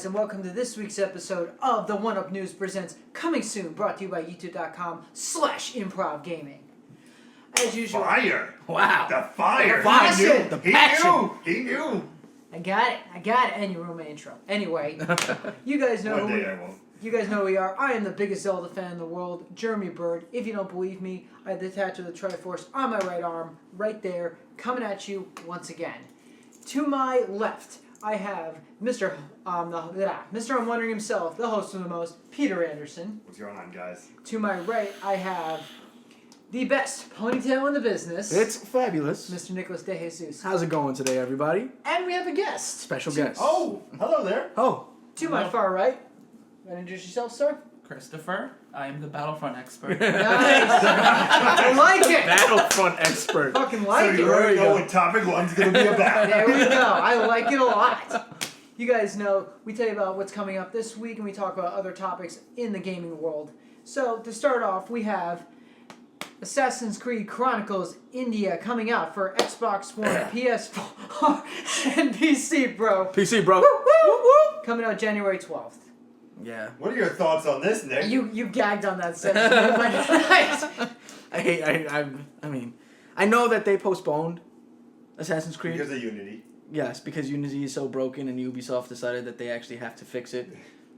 And welcome to this week's episode of the One Up News Presents, coming soon, brought to you by youtube.com/Improv Gaming. As usual. Fire! Wow. The fire! The passion! The passion! He knew! I got it. And you ruined my intro. Anyway, you guys know One day I won't. You guys know who we are. I am the biggest Zelda fan in the world, Jeremy Bird. If you don't believe me, I have the tattoo of the Triforce on my right arm, right there, coming at you once again. To my left, I have Mr. I'm Wondering himself, the host of the most, Peter Anderson. What's going on, guys? To my right, I have the best ponytail in the business. It's fabulous. Mr. Nicholas De Jesus. How's it going today, everybody? And we have a guest. Special guest. Oh, hello there. Oh. To my far right. Want to introduce yourself, sir? Christopher, I am the Battlefront expert. Nice. I like it. Battlefront expert. Fucking like So it. you already know what topic one's going to be about. There we go. I like it a lot. You guys know we tell you about what's coming up this week, and we talk about other topics in the gaming world. So to start off, we have Assassin's Creed Chronicles India coming out for Xbox One, PS4, and PC, bro. PC, bro. Woo, woo. Coming out January 12th. Yeah. What are your thoughts on this, Nick? You gagged on that sentence. I mean, I know that they postponed Assassin's Creed. Because of Unity. Yes, because Unity is so broken and Ubisoft decided that they actually have to fix it.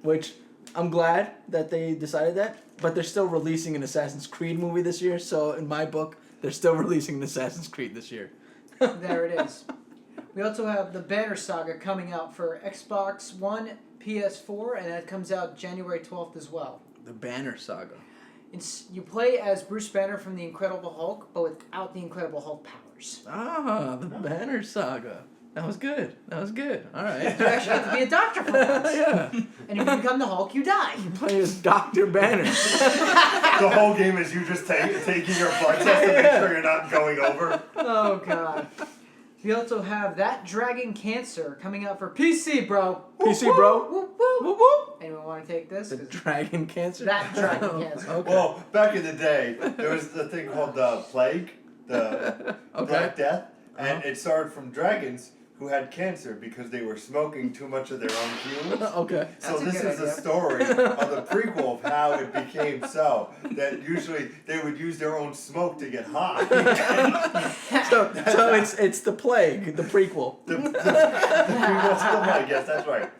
Which, I'm glad that they decided that. But they're still releasing an Assassin's Creed movie this year. So, in my book, they're still releasing an Assassin's Creed this year. There it is. We also have the Banner Saga coming out for Xbox One, PS4, and that comes out January 12th as well. The Banner Saga. You play as Bruce Banner from The Incredible Hulk, but without the Incredible Hulk powers. Ah, the Banner Saga. That was good. All right. You actually have to be a doctor for once. Yeah. And if you become the Hulk, you die. You play as Dr. Banner. The whole game is you just taking your blood test to make sure you're not going over. Oh, God. We also have That Dragon Cancer coming out for PC, bro. PC, bro. Whoop, whoop. Whoop, whoop. Anyone want to take this? The Dragon Cancer? That Dragon Cancer. Okay. Well, back in the day, there was the thing called the Plague, the Black Death, and it started from dragons who had cancer because they were smoking too much of their own fumes. Okay. So That's a this good is idea. a story of the prequel of how it became so. That usually they would use their own smoke to get high. So it's the Plague, the prequel. the prequel to the Plague, yes, that's right.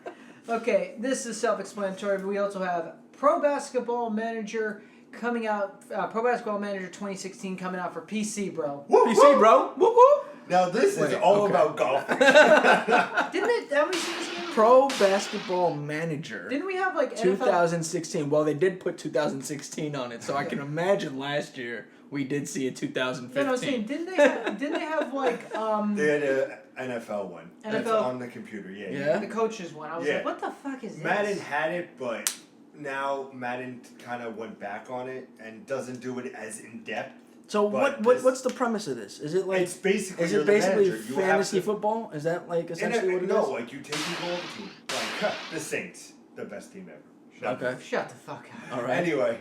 Okay, this is self-explanatory, but we also have Pro Basketball Manager coming out, Pro Basketball Manager 2016 coming out for PC, bro. Whoop, PC, whoop. bro. Whoop, whoop. Now this is all about golfing. Didn't it, have we seen this game? Pro Basketball Manager. Didn't we have like NFL? 2016. Well, they did put 2016 on it, so I can imagine last year we did see a 2015. Yeah, no, I was saying, didn't they have like, They had an NFL one. That's NFL on the computer, yeah. Yeah? the coaches one? I was Yeah. like, what the fuck is this? Madden had it, but now Madden kind of went back on it and doesn't do it as in depth. So But what's the premise of this? Is it like It's basically is you're it the basically manager. You fantasy have to, football? Is that like essentially what it is? No, like you take control of the team. Like the Saints, the best team ever. Okay. Shut the fuck up. All right. Anyway,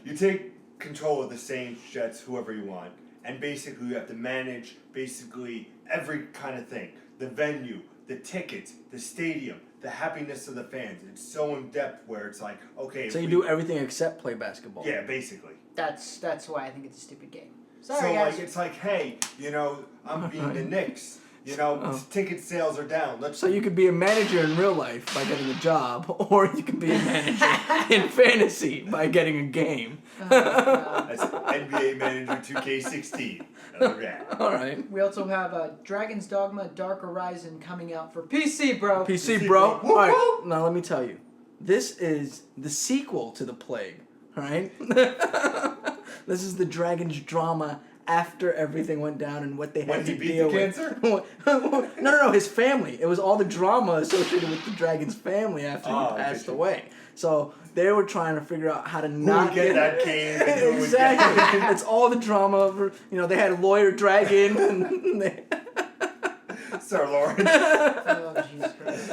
you take control of the Saints, Jets, whoever you want, and basically you have to manage basically every kind of thing. The venue, the tickets, the stadium, the happiness of the fans. It's so in depth where it's like, okay. So if you we- do everything except play basketball. Yeah, basically. That's why I think it's a stupid game. So Sorry, guys. like it's like, hey, I'm being the Knicks. Ticket sales are down. Let's So you could be a manager in real life by getting a job, or you could be a manager in fantasy by getting a game. Oh, God. That's NBA Manager 2K16. Okay. All right. We also have Dragon's Dogma Dark Horizon coming out for PC, bro. PC, bro. Whoop, All right. whoop. Now let me tell you, this is the sequel to the Plague. All right. This is the Dragon's drama after everything went down and what they had When to he beat deal the with. No, his family. It was all the drama associated with the Dragon's family after he passed away. So they were trying to figure out how to not would get that cave and who would get- exactly. It's all the drama over. They had a lawyer dragon and they. Sir Lawrence. Oh, Jesus Christ.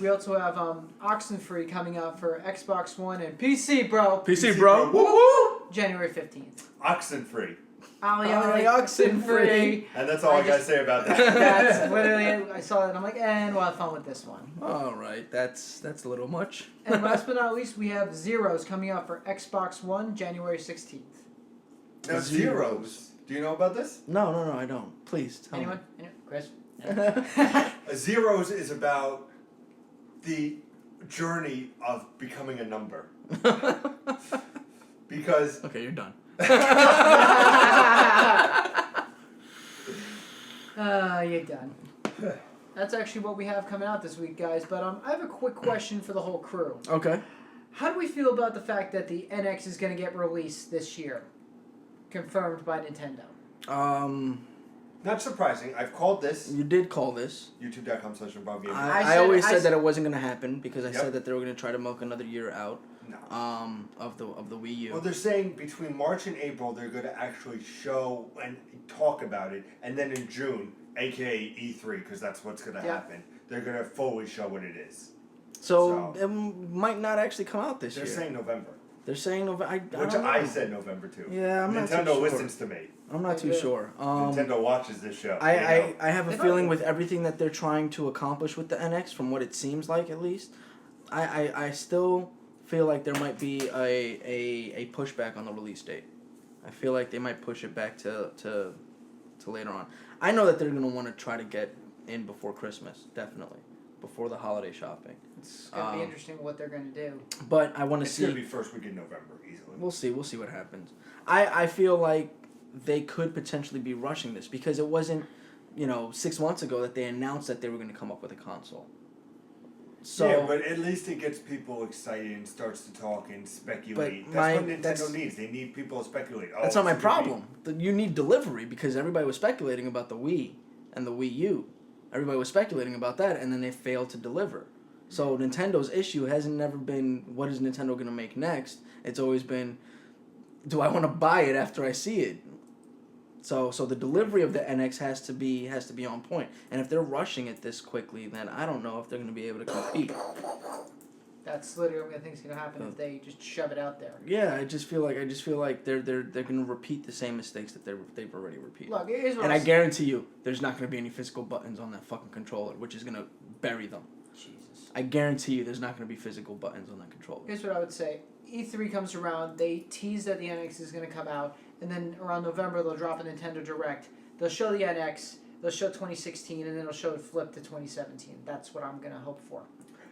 We also have Oxenfree coming out for Xbox One and PC, bro. PC, bro. Woo woo! January 15th. Oxenfree. Ollie, Oxenfree. And that's all I gotta say about that. That's literally it. I saw that and I'm like, and we'll have fun with this one. All right, that's a little much. And last but not least, we have Zeros coming out for Xbox One January 16th. Now, Zeros. Do you know about this? No, I don't. Please tell Anyone? Chris? Zeros is about the journey of becoming a number. Because Okay, you're done. You're done. That's actually what we have coming out this week, guys. But I have a quick question for the whole crew. Okay. How do we feel about the fact that the NX is going to get released this year? Confirmed by Nintendo. not surprising. I've called this. You did call this. YouTube.com/Improv. I always said that it wasn't going to happen because I Yep. said that they were going to try to milk another year out. No. Of the Wii U. Well, they're saying between March and April they're going to actually show and talk about it, and then in June, aka E3, because that's what's going to happen, they're going to fully show what it is. So it might not actually come out this They're year. saying November. They're saying November. Which I said November too. Yeah, I'm not too Nintendo sure. listens to me. I'm not too sure. Nintendo watches this show. I have a They feeling don't- with everything that they're trying to accomplish with the NX, from what it seems like at least, I still feel like there might be a pushback on the release date. I feel like they might push it back to later on. I know that they're gonna want to try to get in before Christmas, definitely, before the holiday shopping. It's going to be interesting what they're going to do. But I want to It's see. going to be first week in November, easily. We'll see what happens. I feel like they could potentially be rushing this because it wasn't, 6 months ago that they announced that they were going to come up with a console. So yeah, but at least it gets people excited and starts to talk and speculate. But That's what Nintendo needs. They need people to speculate. that's not my it's gonna be- problem. You need delivery because everybody was speculating about the Wii and the Wii U. Everybody was speculating about that, and then they failed to deliver. So Nintendo's issue hasn't never been what is Nintendo going to make next. It's always been, do I want to buy it after I see it? So the delivery of the NX has to be on point. And if they're rushing it this quickly, then I don't know if they're going to be able to compete. That's literally what I think is going to happen if they just shove it out there. Yeah, I just feel like they're going to repeat the same mistakes that they've already repeated. Look, here's what And I'll I guarantee you, there's not going to be any physical buttons on that fucking controller, which is going to bury them. Jesus. I guarantee you, there's not going to be physical buttons on that controller. Here's what I would say. E3 comes around, they tease that the NX is going to come out, and then around November they'll drop a Nintendo Direct. They'll show the NX, they'll show 2016, and then they'll show it flip to 2017. That's what I'm going to hope for.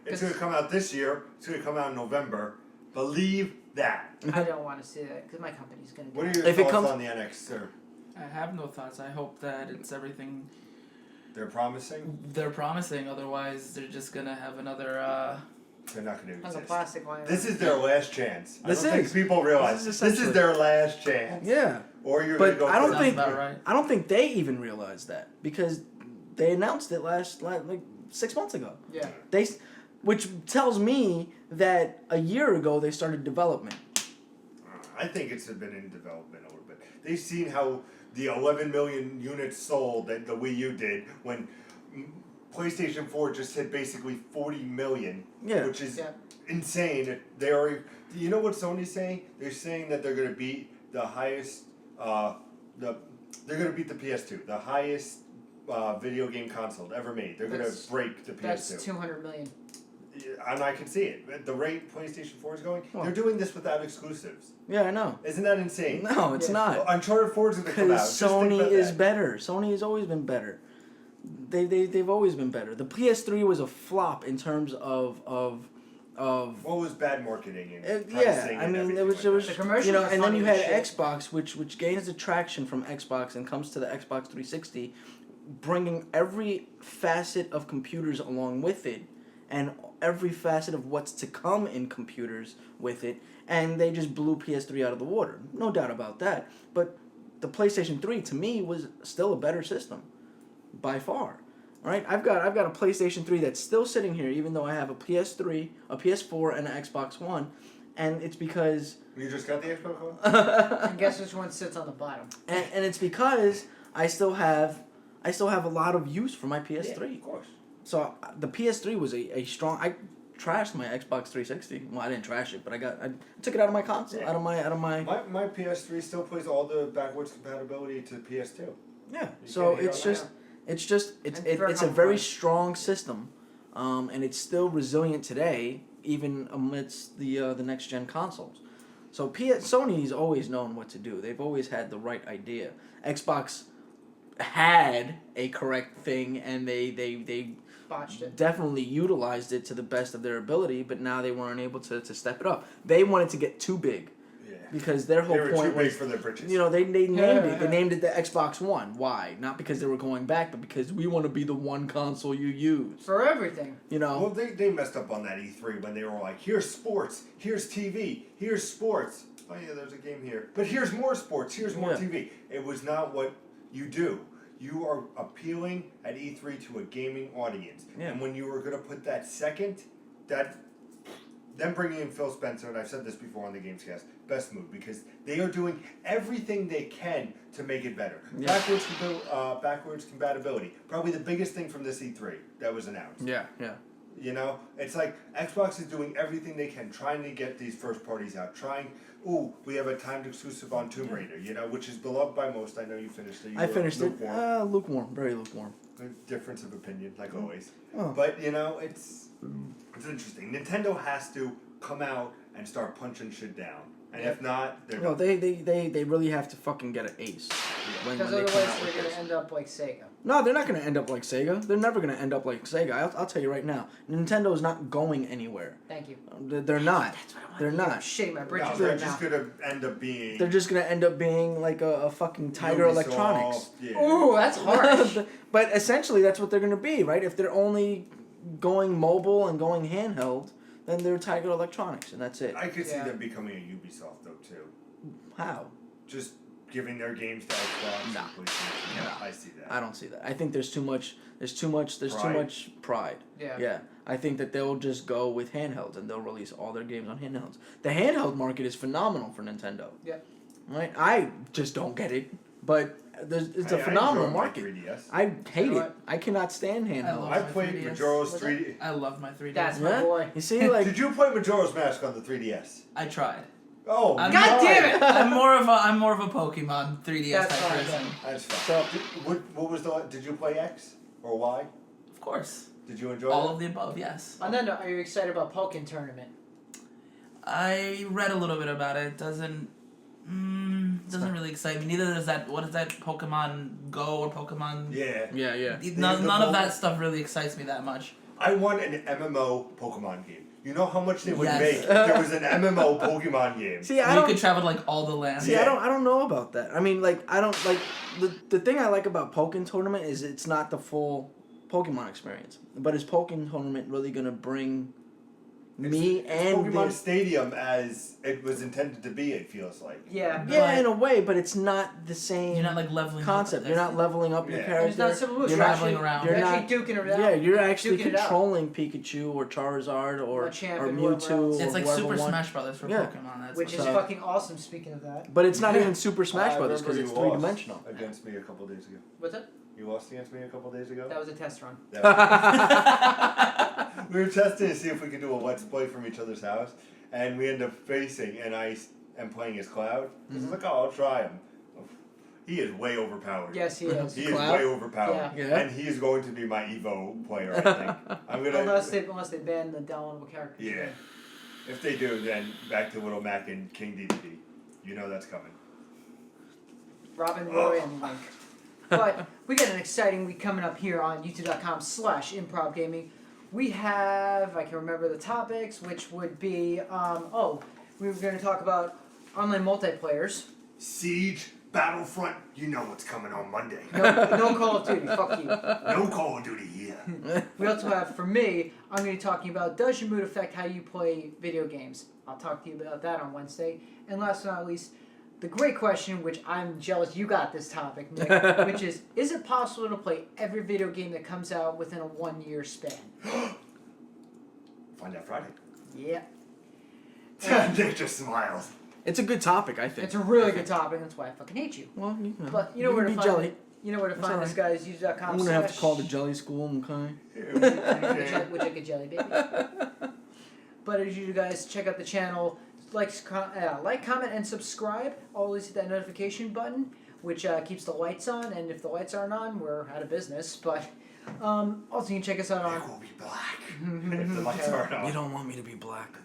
It's going to come out this year. It's going to come out in November. Believe that. I don't want to see that because my company's going to do What are it. your If it thoughts comes- on the NX, sir? I have no thoughts. I hope that it's everything They're promising? they're promising. Otherwise, they're just gonna have another. They're not going to Like a exist. plastic line. This is their last chance. This I don't is. think people realize This is this is essentially- their last chance. Yeah. Or you're But going to go I don't for Sounds think- about right. I don't think they even realized that because they announced it like 6 months ago. Yeah. Which tells me that a year ago they started development. I think it's been in development a little bit. They've seen how the 11 million units sold that the Wii U did when PlayStation 4 just hit basically 40 million, Yeah. which is Yeah. insane. They are. You know what Sony's saying? They're saying that they're going to beat the highest. They're going to beat the PS2, the highest video game console ever made. They're going That's- to break the PS2. That's 200 million. And I can see it. At the rate PlayStation 4 is going, Well. they're doing this without exclusives. Yeah, I know. Isn't that insane? No, it's Yeah. not. Uncharted 4 is going to come out. Because Just think Sony about is that. better. Sony has always been better. They've always been better. The PS3 was a flop in terms of What was bad marketing and pricing yeah. I and mean, everything it was like that. The commercials and are then funny you as had shit. Xbox, which gains attraction from Xbox and comes to the Xbox 360, bringing every facet of computers along with it, and every facet of what's to come in computers with it, and they just blew PS3 out of the water. No doubt about that. But the PlayStation 3 to me was still a better system, by far. All right, I've got a PlayStation 3 that's still sitting here, even though I have a PS3, a PS4, and an Xbox One, and it's because You just got the Xbox One? And guess which one sits on the bottom? and it's because I still have a lot of use for my PS3. Of course. So the PS3 was a strong. I trashed my Xbox 360. Well, I didn't trash it, but I took it out of my console, Yeah. out of my. My PS3 still plays all the backwards compatibility to PS2. Yeah. You So can't hate it's on just that. it's And very it's a very complex. strong system, and it's still resilient today, even amidst the next gen consoles. So Sony's always known what to do. They've always had the right idea. Xbox had a correct thing, and they Botched it. definitely utilized it to the best of their ability, but now they weren't able to step it up. They wanted to get too big Yeah. because their whole They were too point big was, for their britches. you know, they named it. They Yeah. named it the Xbox One. Why? Not because they were going back, but because we want to be the one console you use. For everything. You know. Well, they messed up on that E3 when they were like, here's sports, here's TV, here's sports. Oh yeah, there's a game here. But here's more sports, here's more Yeah. TV. It was not what you do. You are appealing at E3 to a gaming audience. Yeah. And when you were going to put that second, them bringing in Phil Spencer, and I've said this before on the Gamescast, best move, because they are doing everything they can to make it better. Yeah. Backwards compatibility, probably the biggest thing from this E3 that was announced. Yeah. Yeah. You know, it's like Xbox is doing everything they can, trying to get these first parties out. We have a timed exclusive on Tomb Raider, you know, which is beloved by most. I know you finished it. You I were finished it. lukewarm. Lukewarm. Very lukewarm. Difference of opinion, like always. Oh. But you know, it's interesting. Nintendo has to come out and start punching shit down, and if not, they're No, done. they really have to fucking get an ace. When Because they come otherwise out with they're going this. to end up like Sega. No, they're not going to end up like Sega. They're never going to end up like Sega. I'll tell you right now. Nintendo is not going anywhere. Thank you. They're not. They're not. Shake my No, britches they're right just now. gonna end up being. They're just going to end up being like a fucking Tiger Ubisoft, Electronics. Yeah. Ooh, that's harsh. But essentially, that's what they're going to be, right? If they're only going mobile and going handheld, then they're Tiger Electronics, and that's it. I could see Yeah. them becoming a Ubisoft though too. How? Just giving their games to Xbox. Nah. And PlayStation. Yeah, Nah. I see that. I don't see that. I think there's too much. There's too Pride. much pride. Yeah. Yeah, I think that they'll just go with handhelds and they'll release all their games on handhelds. The handheld market is phenomenal for Nintendo. Yeah. Right? I just don't get it, but it's a Hey, I phenomenal enjoyed my market. 3DS. I hate You know it. what? I cannot stand I handhelds. love I my played 3DS. Majora's Was 3D. I love my 3DS. That's my Yeah? boy. You see, like Did you play Majora's Mask on the 3DS? I tried. Oh, I'm God God. damn it! I'm more of a Pokemon 3DS That's type fine, person. That's fine. So- What was the? Did you play X or Y? Of course. Did you enjoy All it? of the above, yes. And then, are you excited about Pokken Tournament? I read a little bit about it. Doesn't really excite me. Neither does that. What is that? Pokemon Go or Pokemon? Yeah. yeah. None of that stuff really excites me that much. I want an MMO Pokemon game. You know how much they would Yes. make if there was an MMO Pokemon game. See, I You don't. could travel to like all the lands. See, Yeah. I don't know about that. I mean, like, I don't like the thing I like about Pokken Tournament is it's not the full Pokemon experience. But is Pokken Tournament really gonna bring me It's and Pokemon the, Stadium as it was intended to be. It feels like. Yeah. yeah, in a way, but it's not the same You're not like leveling concept. up. You're not leveling up your Yeah. character. It's not simple moves. You're You're not actually, traveling around. You're You're actually duking it out. Yeah, you're actually Duking it out. controlling Pikachu or Charizard or Machamp or and whoever Mewtwo. else. or It's like whoever Super won. Smash Brothers for Yeah. Pokemon. That's Which what is So- fucking awesome, speaking of that. But it's not even Super Smash I Brothers because remember it's you lost 3-dimensional. against me a couple days ago. What's that? You lost against me a couple days ago. That was a test run. Yeah. We were testing to see if we could do a let's play from each other's house, and we end up facing, and I am playing as Cloud. I was like, oh, I'll try him. He is way overpowered. Yes, he is. He is Cloud? way overpowered, Yeah. and he is going to be my Evo player. I think I'm gonna. Unless they ban the downloadable characters. Yeah. If they do, then back to Little Mac and King Dedede. You know that's coming. Robin, Roy, and Link. But we got an exciting week coming up here on youtube.com/Improv Gaming. We have, I can remember the topics, which would be, we were going to talk about online multiplayers. Siege, Battlefront. You know what's coming on Monday. No Call of Duty, fuck you. No Call of Duty here. We also have, for me, I'm going to be talking about, does your mood affect how you play video games? I'll talk to you about that on Wednesday. And last but not least, the great question, which I'm jealous you got this topic, Nick, which is it possible to play every video game that comes out within a 1 year span? Find out Friday. Yeah. Nick just smiles. It's a good topic, I think. It's a really good topic, that's why I fucking hate you. Well, you know, But you know where can to be find jelly. it. You know where to That's find all us, guys. YouTube.com. I'm gonna have to call the jelly school, okay? Which I could jelly, baby. But as usual, guys, check out the channel. Like, comment, and subscribe. Always hit that notification button, which keeps the lights on. And if the lights aren't on, we're out of business. But also, you can check us out It on. will be black if the lights aren't on. You don't want me to be black.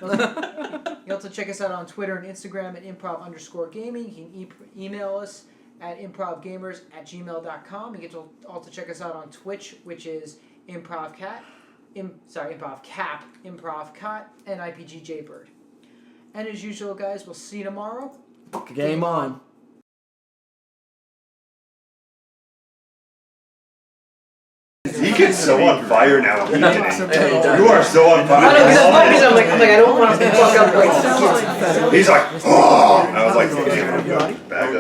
You also check us out on Twitter and Instagram at improv_gaming. You can email us at improvgamers@gmail.com. You get to also check us out on Twitch, which is improvcat, improvcap, improvcat, and IPGJBird. And as usual, guys, we'll see you tomorrow. Game on. He gets so on fire now. Yeah, You are so on fire. I know, because I'm like, I don't want to fuck up like kids. He's like, oh! I was like, back up.